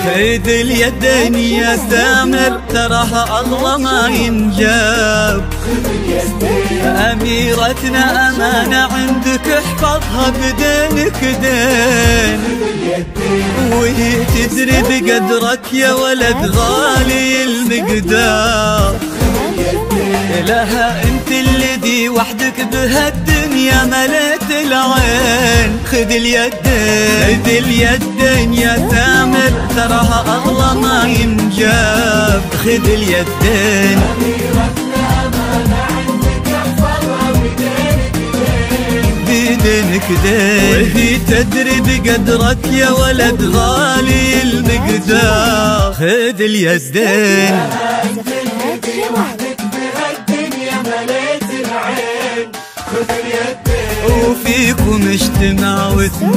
خذ اليدين يا سامر تراها الله ما ينجاب. أميرتنا أمانة عندك احفظها بدينك دين، وهي تدري بقدرك يا ولد غالي المقدار. لها انت الذي وحدك بهالدنيا مليت العين. خذ اليدين خذ اليدين يا سامر تراها الله ما ينجاب. خذ اليدين بدينك دين، وهي تدري بقدرك يا ولد غالي المقدار. خذ اليدين وفيكم اجتمعوا اثنين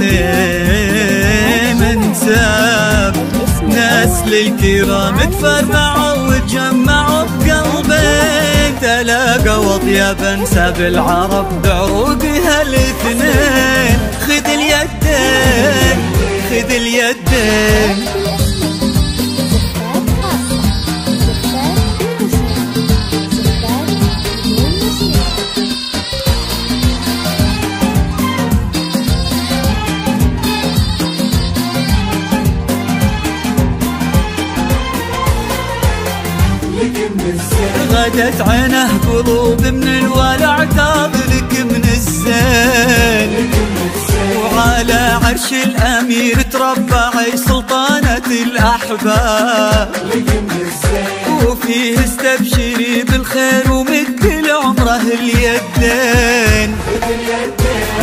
انساب، ناس للكرام تفرعوا وتجمعوا بقلبين. تلاقوا اطيب انساب العرب بعروقها الاثنين. خذ اليدين خذ اليدين غدت عينه قلوب من الولع تاب لك من الزين. وعلى عرش الأمير تربعي سلطانة الأحباب. وفيه استبشري بالخير ومد لعمره اليدين.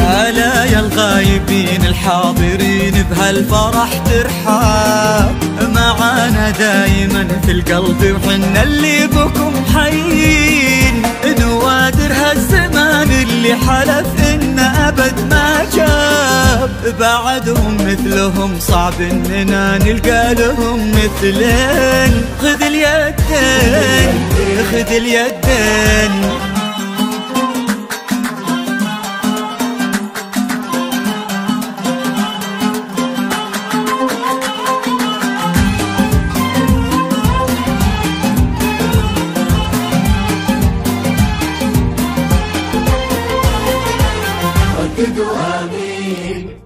ألا يا الغايبين الحاضرين بهالفرح ترحاب. معانا دايما في القلب وحنا اللي بكم حيين. نوادر هالزمان اللي حلف إن أبد ما جاب. بعدهم مثلهم صعب إننا نلقى لهم مثلين. خذ اليدين خذ اليدين رددوا آمين.